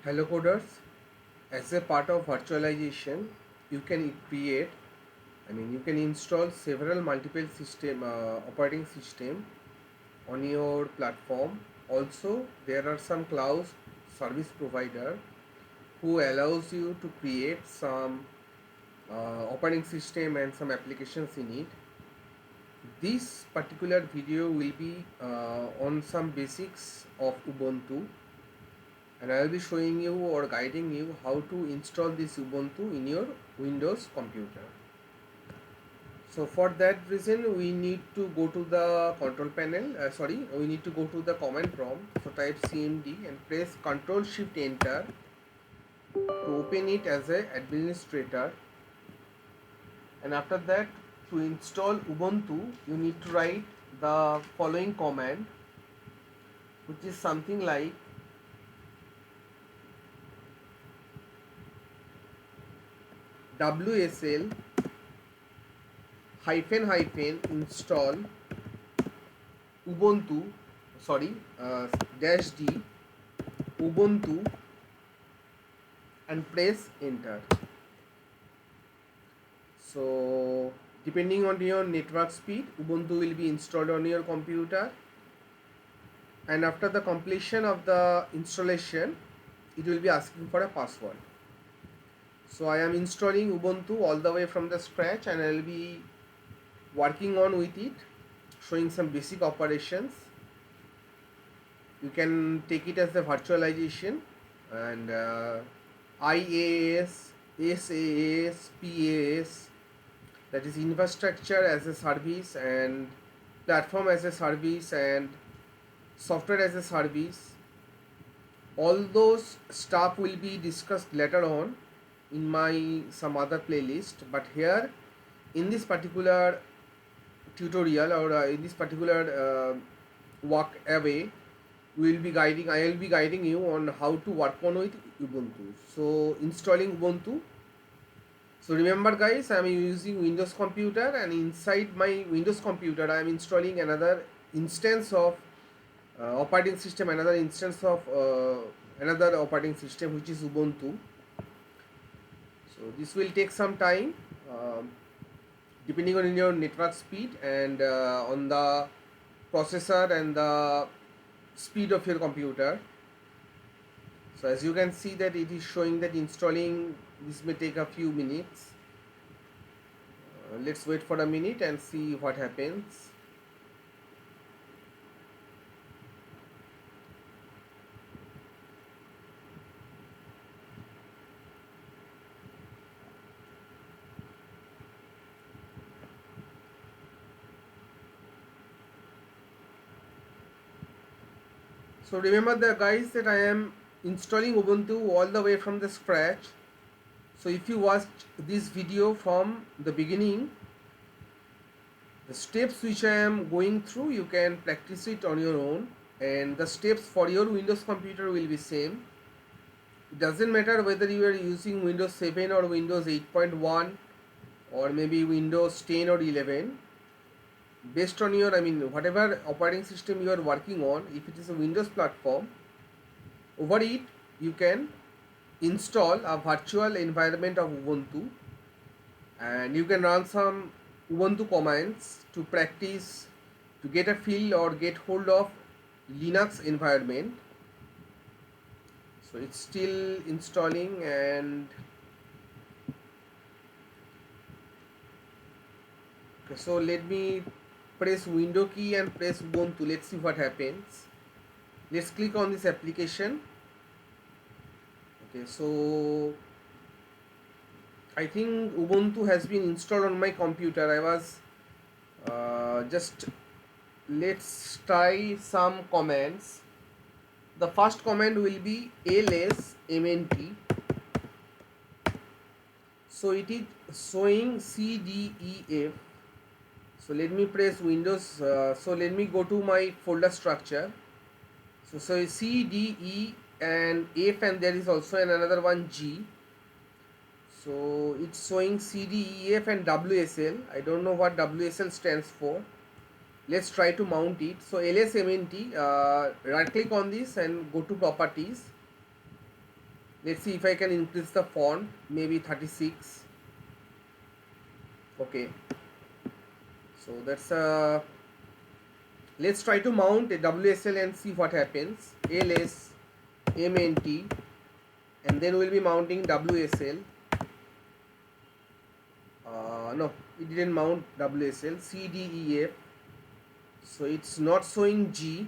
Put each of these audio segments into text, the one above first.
Hello coders, as a part of virtualization, you can you can install several multiple operating system on your platform. Also, there are some cloud service provider who allows you to create some operating system and some applications in it. This particular video will be on some basics of Ubuntu, and I will be showing you or guiding you how to install this Ubuntu in your Windows computer. So for that reason we need to go to the control panel, we need to go to the command prompt. So type cmd and press Ctrl Shift Enter to open it as a administrator, and after that, to install Ubuntu you need to write the following command, which is something like wsl install ubuntu dash d ubuntu and press enter. So depending on your network speed, Ubuntu will be installed on your computer, and after the completion of the installation it will be asking for a password. So I am installing Ubuntu all the way from the scratch, and I will be working on with it, showing some basic operations. You can take it as the virtualization, and IaaS, SaaS, PaaS, that is infrastructure as a service, and platform as a service, and software as a service. All those stuff will be discussed later on in my some other playlist, but here in this particular tutorial, or in this particular walk away, I will be guiding you on how to work on with Ubuntu. So installing Ubuntu. So remember guys, I am using Windows computer, and inside my Windows computer I am installing another instance of operating system, another operating system, which is Ubuntu. So this will take some time, depending on your network speed and on the processor and the speed of your computer. So as you can see that it is showing that installing this may take a few minutes. Let's wait for a minute and see what happens. So remember the guys that I am installing Ubuntu all the way from the scratch. So if you watched this video from the beginning, the steps which I am going through, you can practice it on your own, and the steps for your Windows computer will be same. It doesn't matter whether you are using Windows 7 or Windows 8.1 or maybe Windows 10 or 11. Based on your, whatever operating system you are working on, if it is a Windows platform, over it you can install a virtual environment of Ubuntu, and you can run some Ubuntu commands to practice, to get a feel or get hold of Linux environment. So it's still installing, and okay, so let me press window key and press Ubuntu. Let's see what happens. Let's click on this application. Okay, so I think Ubuntu has been installed on my computer. I was let's try some commands. The first command will be lsmnt. So it is showing cdef. So let me press Windows. So let me go to my folder structure. So C, D, E and F, and there is also another one G. So it's showing C, D, E, F and WSL. I don't know what WSL stands for. Let's try to mount it. So LSMNT, right click on this and go to properties. Let's see if I can increase the font, maybe 36. Okay, so that's let's try to mount a WSL and see what happens. ls mnt, and then we'll be mounting WSL. No, it didn't mount WSL. CDEF, so it's not showing G.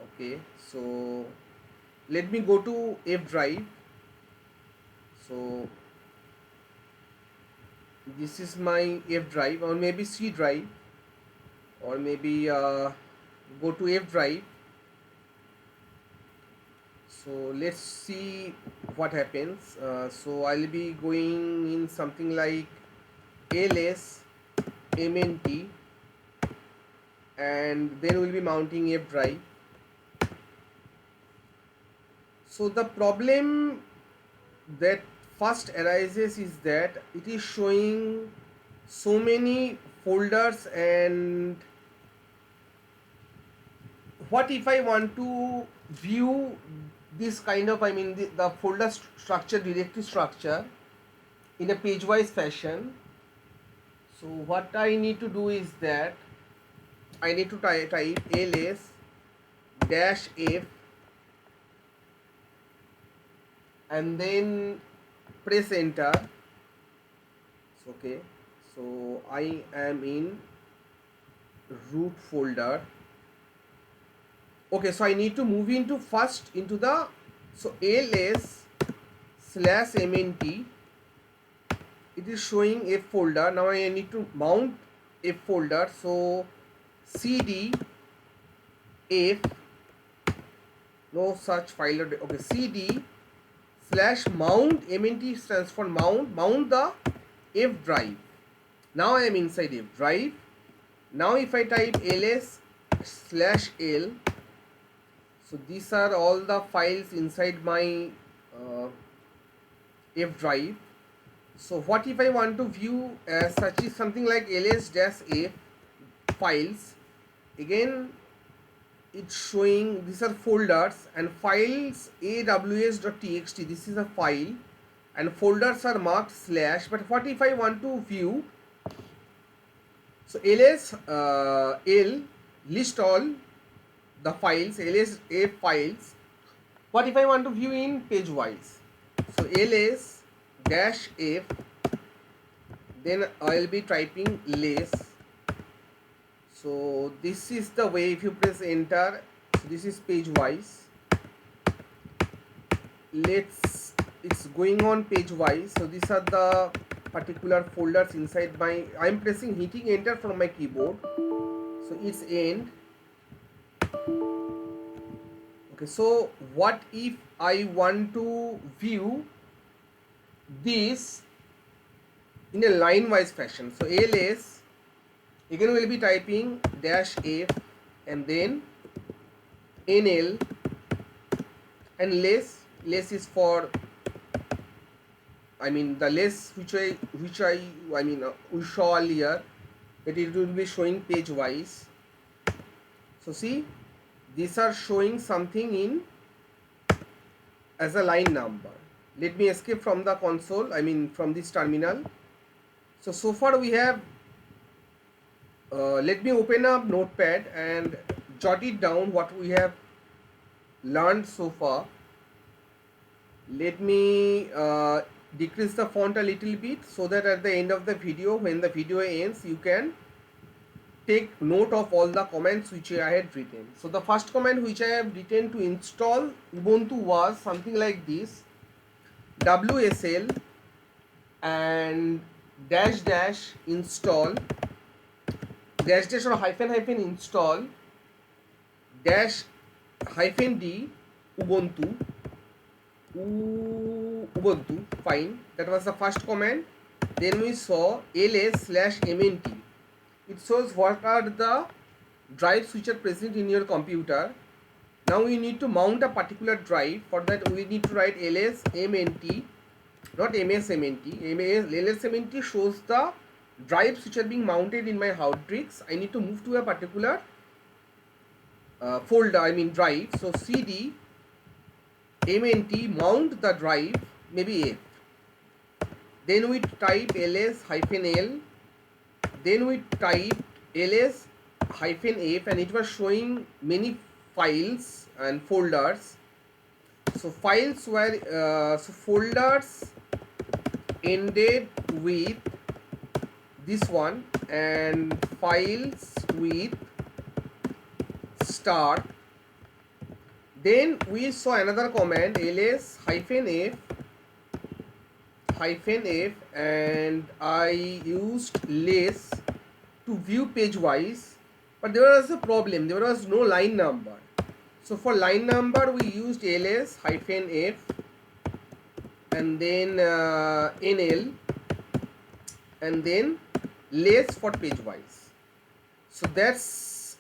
Okay, so let me go to F drive. So this is my F drive, or maybe C drive, or maybe go to F drive. So let's see what happens. So I'll be going in something like ls mnt, and then we'll be mounting F drive. So the problem that first arises is that it is showing so many folders, and what if I want to view this kind of, I mean the folder structure, directory structure in a page wise fashion. So what I need to do is that I need to type ls -f and then press enter. Okay, so I am in root folder. Okay, so I need to move into first into the, so ls/mnt, it is showing a folder. Now I need to mount a folder, so cd f, no such file, okay, cd/mount, mnt stands for mount the F drive. Now I am inside F drive. Now if I type ls/l, so these are all the files inside my F drive. So what if I want to view such is something like ls-f files. Again, it's showing these are folders and files, aws.txt, this is a file, and folders are marked slash. But what if I want to view, so ls-l list all the files, ls-f files. What if I want to view in page wise? So ls-f, then I'll be typing ls. So this is the way. If you press enter, so this is page wise. It's going on page wise. So these are the particular folders inside my, I'm hitting enter from my keyboard, so it's end. Okay, so what if I want to view this in a line wise fashion? So ls, again we'll be typing -f and then nl, and less is for, I mean the less which I mean we saw earlier, that it will be showing page wise. So see, these are showing something in as a line number. Let me escape from the console, I mean from this terminal. So far we have let me open up notepad and jot it down what we have learned so far. Let me decrease the font a little bit, so that at the end of the video, when the video ends, you can take note of all the comments which I had written. So the first comment which I have written to install Ubuntu was something like this: WSL and -- install -- or -- install -d Ubuntu. Fine, that was the first comment. Then we saw ls/mnt. It shows what are the drives which are present in your computer. Now we need to mount a particular drive. For that we need to write ls-mnt, not msmnt. ls-mnt shows the drives which are being mounted in my hard disks. I need to move to a particular folder, I mean drive. So cd mnt mount the drive, maybe f, then we type ls hyphen l, then we type ls hyphen f, and it was showing many files and folders. So files were so folders ended with this one, and files with start. Then we saw another command ls hyphen f, and I used less to view page wise, but there was a problem, there was no line number. So for line number we used ls hyphen f, and then nl, and then less for page wise. So that's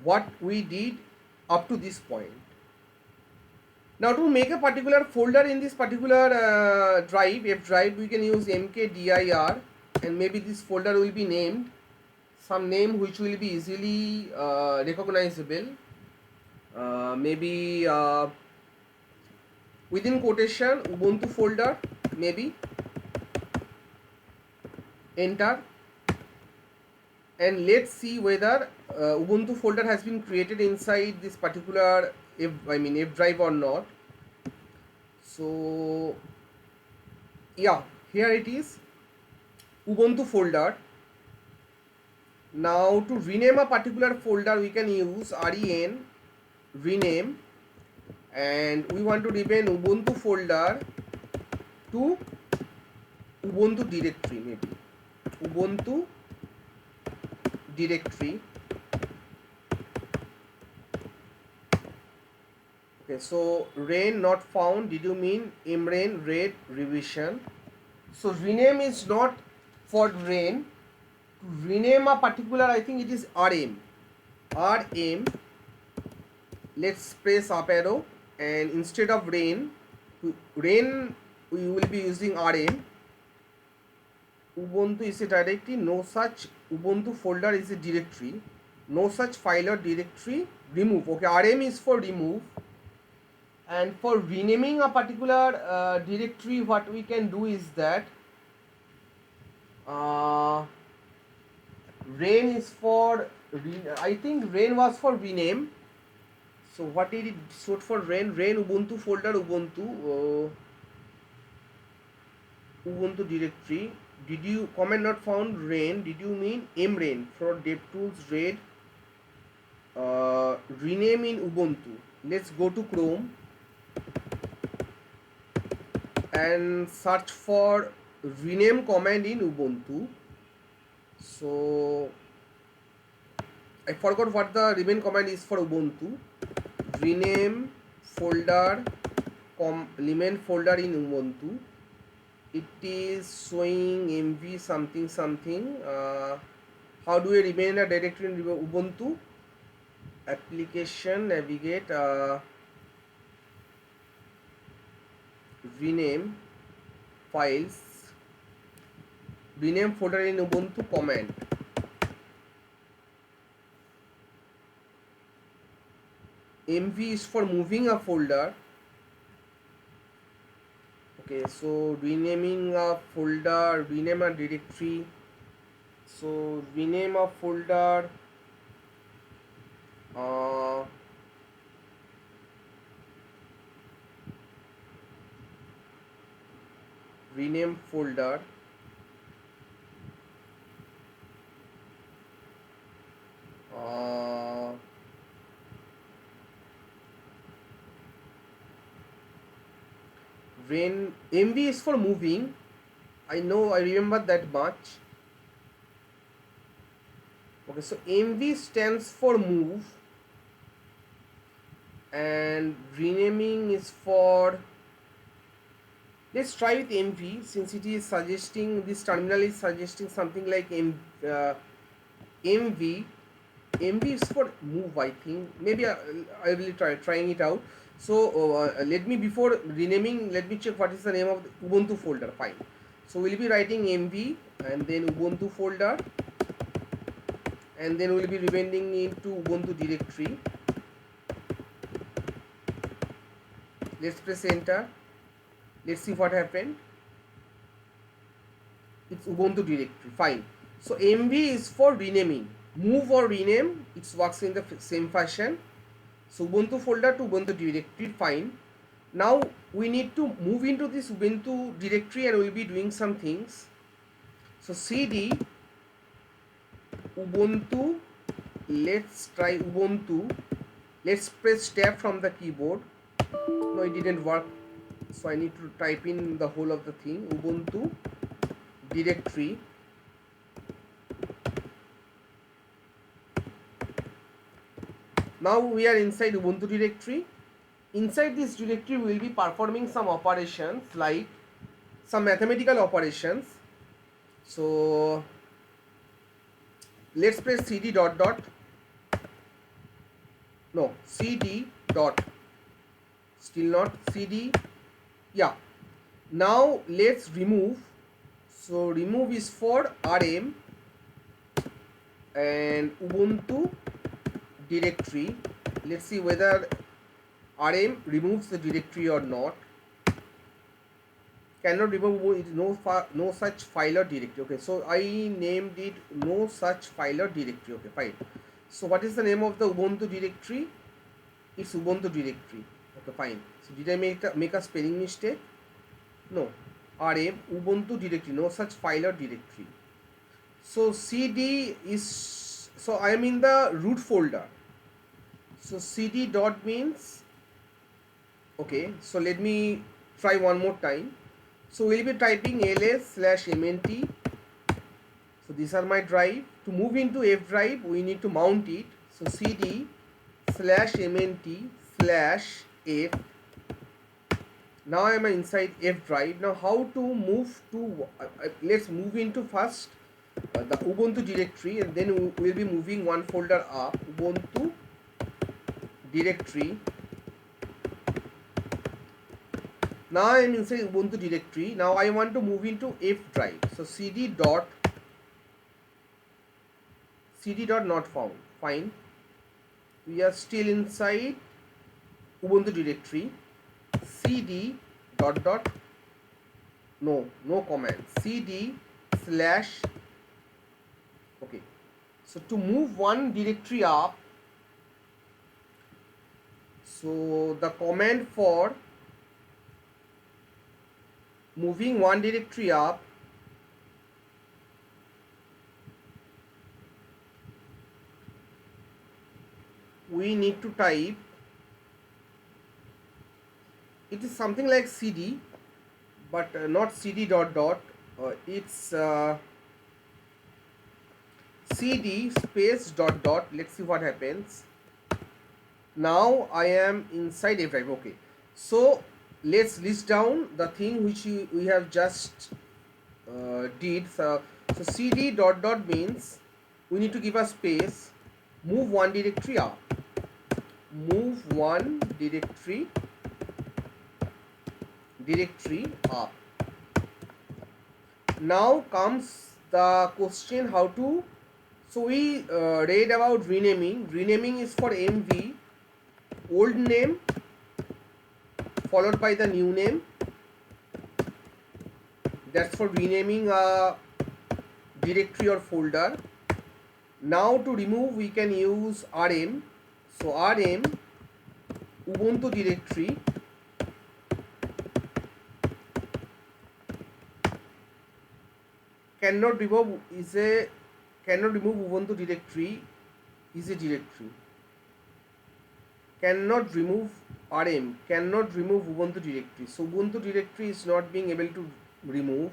what we did up to this point. Now to make a particular folder in this particular drive, f drive, we can use mkdir, and maybe this folder will be named some name which will be easily recognizable, maybe within quotation Ubuntu folder, maybe enter, and let's see whether Ubuntu folder has been created inside this particular f drive or not. So yeah, here it is, Ubuntu folder. Now to rename a particular folder we can use ren rename, and we want to rename Ubuntu folder to Ubuntu directory, maybe Ubuntu directory. Okay, so rain not found, did you mean mrain red revision? So rename is not for rain. To rename a particular, I think it is rm. Let's press up arrow, and instead of rain we will be using rm. Ubuntu is a directory, no such Ubuntu folder is a directory, no such file or directory, remove. Okay, rm is for remove. And for renaming a particular directory, what we can do is that rain is for I think rain was for rename. So what did it stood for? Rain Ubuntu folder, Ubuntu directory. Did you comment not found rain, did you mean mrain for DevTools red rename in Ubuntu? Let's go to Chrome and search for rename command in Ubuntu. So I forgot what the rename command is for Ubuntu. Rename folder rename folder in Ubuntu. It is showing mv something something. How do we rename a directory in Ubuntu? Application, navigate, rename files, rename folder in Ubuntu command. mv is for moving a folder. Okay, so renaming a folder, rename a directory. So rename a folder, rename folder, mv is for moving. I know, I remember that much. Okay, so mv stands for move, and renaming is for, let's try with mv, since it is suggesting, this terminal is suggesting something like mv is for move, I think. Maybe I will trying it out. So let me, before renaming, let me check what is the name of the Ubuntu folder. Fine. So we'll be writing mv and then Ubuntu folder, and then we'll be renaming into Ubuntu directory. Let's press enter. Let's see what happened. It's Ubuntu directory. Fine. So mv is for renaming. Move or rename, it works in the same fashion. So Ubuntu folder to Ubuntu directory. Fine. Now we need to move into this Ubuntu directory and we'll be doing some things. So cd Ubuntu, let's try Ubuntu. Let's press tab from the keyboard. No, it didn't work. So I need to type in the whole of the thing. Ubuntu directory. Now we are inside Ubuntu directory. Inside this directory we will be performing some operations, like some mathematical operations. So let's press cd dot dot. No, cd dot. Still not cd. Yeah. Now let's remove. So remove is for rm and Ubuntu directory. Let's see whether rm removes the directory or not. Cannot remove, it no such file or directory. Okay, so I named it no such file or directory. Okay, fine. So what is the name of the Ubuntu directory? It's Ubuntu directory. Okay, fine. So did I make a spelling mistake? No. rm Ubuntu directory, no such file or directory. So cd is, so I am in the root folder. So cd dot means, okay, so let me try one more time. So we'll be typing ls/mnt. So these are my drive. To move into F drive, we need to mount it. So cd/mnt/f. Now I am inside F drive. Now how to move to? Let's move into first the Ubuntu directory, and then we'll be moving one folder up. Ubuntu directory. Now I am inside Ubuntu directory. Now I want to move into F drive. So cd dot not found. Fine. We are still inside Ubuntu directory. cd dot dot. No command. cd slash. Okay. So to move one directory up, so the command for moving one directory up, we need to type, it is something like cd, but not cd dot dot. It's cd space dot dot. Let's see what happens. Now I am inside F drive. Okay, so let's list down the thing which we have just did. So cd dot dot means we need to give a space, move one directory up, move one directory up. Now comes the question how to. So we read about renaming. Renaming is for mv, old name followed by the new name. That's for renaming a directory or folder. Now to remove we can use rm. So rm Ubuntu directory cannot remove Ubuntu directory is a directory. Cannot remove rm, cannot remove Ubuntu directory. So Ubuntu directory is not being able to remove.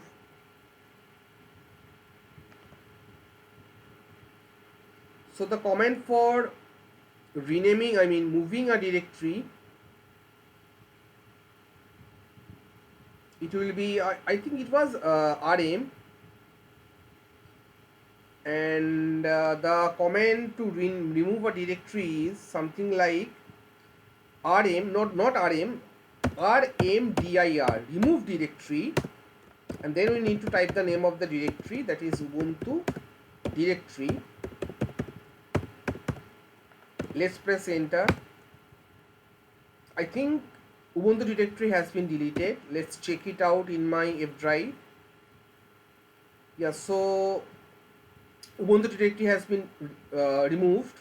So the command for renaming, I mean moving a directory, it will be, I think it was rm, and the command to remove a directory is something like rm, not rm, rmdir, remove directory, and then we need to type the name of the directory, that is Ubuntu directory. Let's press enter. I think Ubuntu directory has been deleted. Let's check it out in my F drive. Yeah, so Ubuntu directory has been removed.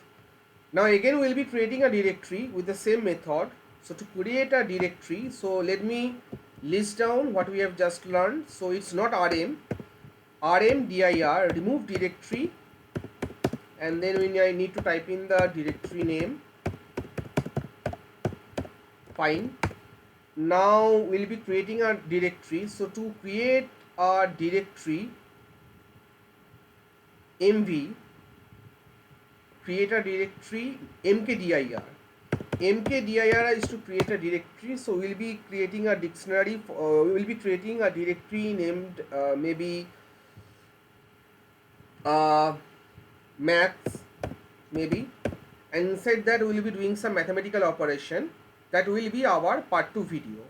Now again we'll be creating a directory with the same method. So to create a directory, so let me list down what we have just learned. So it's not rmdir, remove directory, and then I need to type in the directory name. Fine. Now we'll be creating a directory. So to create a directory, mv, create a directory, mkdir. Mkdir is to create a directory. So we'll be creating a dictionary. We will be creating a directory named maybe maths, maybe, and inside that we will be doing some mathematical operation. That will be our part 2 video.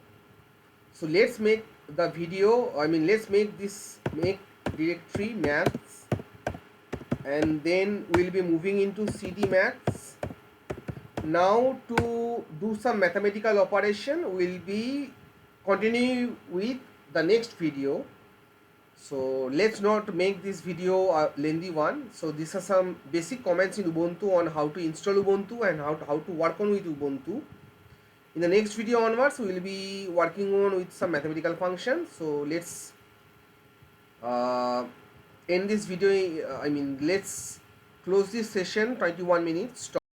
So let's make the video, let's make directory maths, and then we'll be moving into cd maths. Now to do some mathematical operation, we'll be continue with the next video. So let's not make this video a lengthy one. So these are some basic comments in Ubuntu on how to install Ubuntu and how to work on with Ubuntu. In the next video onwards, we will be working on with some mathematical functions. So let's end this video. Let's close this session. 21 minutes. Stop.